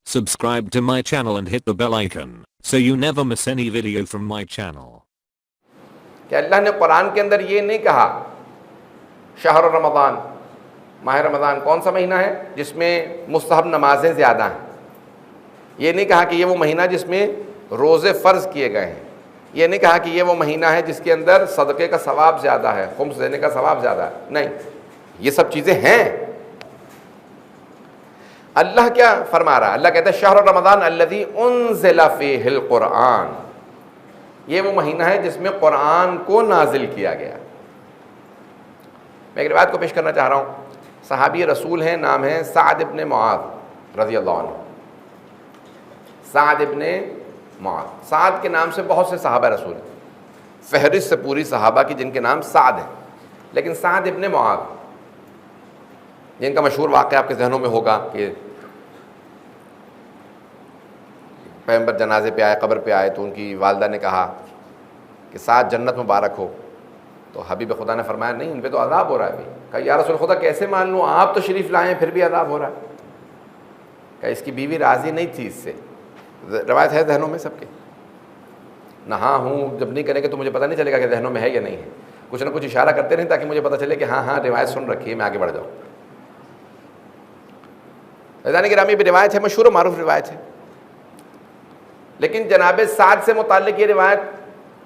Subscribe to my channel and hit the bell icon so you never miss any video from my channel. कि अल्लाह ने कुरान के अंदर ये नहीं कहा शहर रमज़ान, माह रमज़ान कौन सा महीना है जिसमें मुस्तहब नमाजें ज़्यादा हैं। ये नहीं कहा कि ये वो महीना जिसमें रोज़े फ़र्ज़ किए गए हैं। ये नहीं कहा कि ये वो महीना है जिसके अंदर सदक़े का सवाब ज़्यादा है, खुम्स देने का सवाब ज़्यादा है। नहीं, ये सब चीज़ें हैं। अल्लाह क्या फरमा रहा है? अल्लाह कहता है शहर रमज़ान अल्लज़ी उन्ज़िला फ़ीहिल क़ुरआन, ये वो महीना है जिसमें कुरान को नाजिल किया गया। मैं एक रिवायत को पेश करना चाह रहा हूँ। सहाबी रसूल हैं, नाम है साद इब्न मुआज़ रज़ियल्लाहु अन्हु। साद इब्न मुआज़, साद के नाम से बहुत से सहाबा रसूल हैं, फहरिस्त से पूरी सहाबा की जिनके नाम साद हैं, लेकिन साद इब्न मुआज़ जिनका मशहूर वाक़या आपके जहनों में होगा कि पैगंबर जनाजे पे आए, कब्र पे आए तो उनकी वालदा ने कहा कि साद जन्नत मुबारक हो। तो हबीब खुदा ने फरमाया नहीं, इन पे तो अज़ाब हो रहा है। अभी कहा या रसूल खुदा कैसे मान लूँ, आप तो शरीफ लाए हैं फिर भी अज़ाब हो रहा है। कहा इसकी बीवी राज़ी नहीं थी इससे। रवायत है जहनों में सबके, नहा हूँ जब नहीं करेंगे तो मुझे पता नहीं चलेगा कि जहनों में है या नहीं है। कुछ ना कुछ इशारा करते रहें ताकि मुझे पता चले कि हाँ हाँ रिवायत सुन रखी है, मैं आगे बढ़ जाऊँ। रज़ानी गिरामी भी रिवायत है, मशहूर मारूफ रिवायत है। लेकिन जनाब साद से मुताल्लिक़ ये रिवायत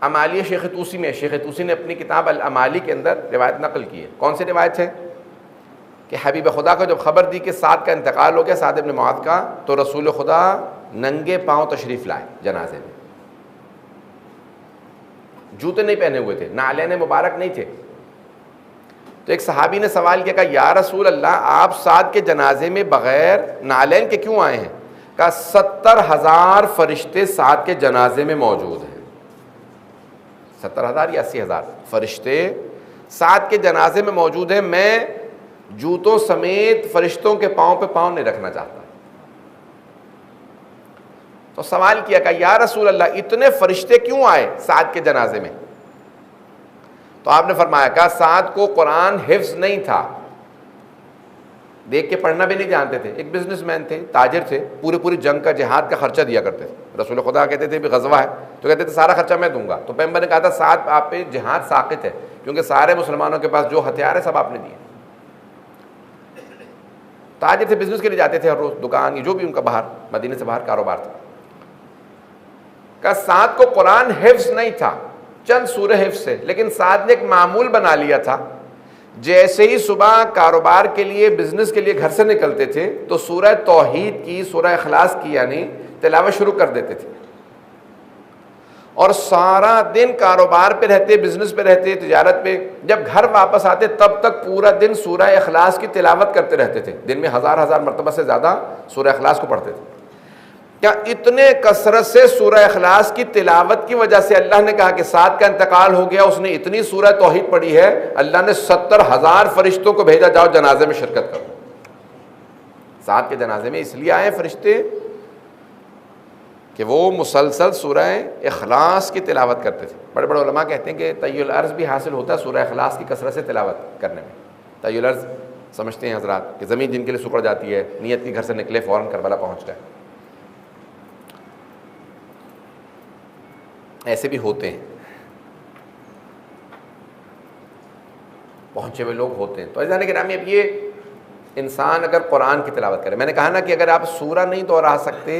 अमाली शेख तूसी में, शेख तूसी ने अपनी किताब अल अमाली के अंदर रिवायत नकल की है। कौन सी रिवायत है कि हबीब खुदा को जब खबर दी कि साद का इंतकाल हो गया, साद इब्न मुआज़ का, तो रसूल खुदा नंगे पाँव तशरीफ़ लाए जनाजे में। जूते नहीं पहने हुए थे, नालेन मुबारक नहीं थे। तो एक सहाबी ने सवाल किया, कहा या रसूल अल्लाह आप साद के जनाजे में बग़ैर नालेन के क्यों आए हैं? कहा 70,000 फरिश्ते साद के जनाजे में मौजूद हैं। 70,000 या 80,000 फरिश्ते साद के जनाजे में मौजूद हैं। मैं जूतों समेत फरिश्तों के पाँव पे पाँव नहीं रखना चाहता। तो सवाल किया, कहा या रसूल अल्लाह इतने फरिश्ते क्यों आए साद के जनाजे में? तो आपने फरमाया, कहा साद को कुरान हिफ्ज़ नहीं था, देख के पढ़ना भी नहीं जानते थे। एक बिजनेसमैन थे, ताजिर थे, पूरी जंग का जिहाद का खर्चा दिया करते थे। रसूल खुदा कहते थे भी गज़वा है तो कहते थे सारा खर्चा मैं दूंगा। तो पैगंबर ने कहा था साद आप पे जिहाद साक़ित है, क्योंकि सारे मुसलमानों के पास जो हथियार है सब आपने दिए। ताजिर थे, बिजनेस के लिए जाते थे हर रोज़, दुकान जो भी उनका बाहर मदीने से बाहर कारोबार था। का साद को कुरान हिफ्ज़ नहीं था, चंद सूरह हिफ्ज़ है, लेकिन साद ने एक मामूल बना लिया था। जैसे ही सुबह कारोबार के लिए, बिजनेस के लिए घर से निकलते थे तो सूरह तौहीद की, सूरह इखलास की यानी तिलावत शुरू कर देते थे, और सारा दिन कारोबार पे रहते, बिजनेस पे रहते, तिजारत पे। जब घर वापस आते तब तक पूरा दिन सूरह इखलास की तिलावत करते रहते थे। दिन में हज़ार मरतबा से ज़्यादा सूरह इखलास को पढ़ते थे। क्या इतने कसरत से सूरह इखलास की तिलावत की वजह से अल्लाह ने कहा कि साद का इंतकाल हो गया, उसने इतनी सूरह तौहीद पढ़ी है, अल्लाह ने 70,000 फरिश्तों को भेजा, जाओ जनाजे में शिरकत करो। साद के जनाजे में इसलिए आए फरिश्ते कि वो मुसलसल सूरह इखलास की तिलावत करते थे। बड़े बड़े उलमा कहते हैं कि तय्युल अर्ज़ भी हासिल होता है सूरह इखलास की कसरत से तिलावत करने में। तय्युल अर्ज़ समझते हैं हज़रात कि ज़मीन जिनके लिए सुकड़ जाती है, नीयत की घर से निकले फ़ौरन करबला पहुँच गए, ऐसे भी होते हैं, पहुँचे हुए लोग होते हैं। तो अज़ीज़ान गिरामी, अब ये इंसान अगर कुरान की तिलावत करे, मैंने कहा ना कि अगर आप सूरा नहीं दोहरा सकते,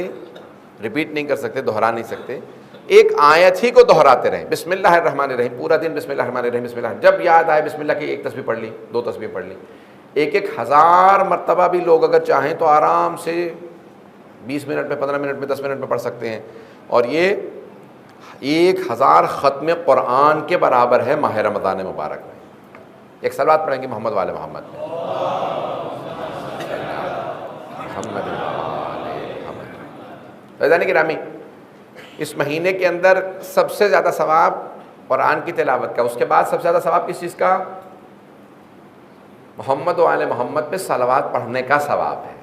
रिपीट नहीं कर सकते, दोहरा नहीं सकते, एक आयत ही को दोहराते रहें, बिस्मिल्लाहिर्रहमानिर्रहीम, पूरा दिन बिस्मिल्लाहिर्रहमानिर्रहीम बिस्मिल्लाह, जब याद आए बिस्मिल्लाह की एक तस्बीह पढ़ ली, 2 तस्बीह पढ़ ली। 1,000 मरतबा भी लोग अगर चाहें तो आराम से 20 मिनट में, 15 मिनट में, 10 मिनट में पढ़ सकते हैं, और ये 1,000 ख़त्म कुरान के बराबर है माह रमज़ान मुबारक में। एक सलावत पढ़ेंगे मोहम्मद वाले मोहम्मद में, गिरामी, इस महीने के अंदर सबसे ज़्यादा सवाब कुरान की तिलावत का, उसके बाद सबसे ज़्यादा सवाब किस चीज़ का? मोहम्मद वाले मोहम्मद पे सलावत पढ़ने का सवाब है।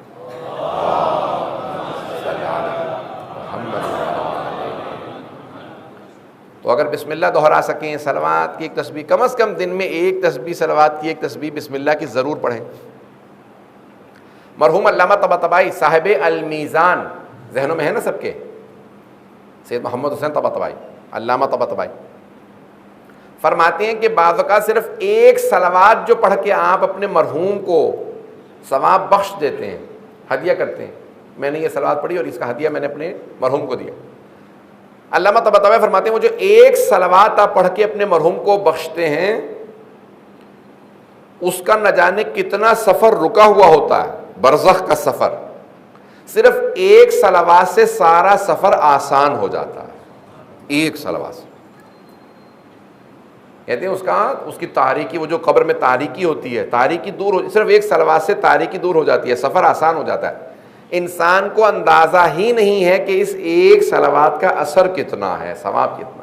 तो अगर बिस्मिल्लाह दोहरा सकें, सलावत की एक तस्बीह, कम से कम दिन में एक तस्बीह, सलावत की एक तस्बीह बिस्मिल्लाह की ज़रूर पढ़ें। मरहूम अल्लामा तबातबाई साहिब अल मीज़ान जहनों में है ना सबके, सैयद मोहम्मद हुसैन तबातबाई, अल्लामा तबातबाई फरमाते हैं कि बाज़ औक़ात सिर्फ एक सलावात जो पढ़ के आप अपने मरहूम को सवाब बख्श देते हैं, हदिया करते हैं, मैंने ये सलावात पढ़ी और इसका हदिया मैंने अपने मरहूम को दिया। अल्लामा तबातबाई फरमाते हैं वो जो एक सलावात आप पढ़ के अपने मरहूम को बख्शते हैं, उसका न जाने कितना सफ़र रुका हुआ होता है, बरज़ख का सफ़र। सिर्फ एक सलावात से सारा सफ़र आसान हो जाता है, एक सलावात से। कहते हैं उसकी तारीकी, वो जो कब्र में तारीकी होती है, तारीकी दूर हो, सिर्फ एक सलावात से तारीकी दूर हो जाती है, सफ़र आसान हो जाता है। इंसान को अंदाज़ा ही नहीं है कि इस एक सलावात का असर कितना है, सवाब कितना।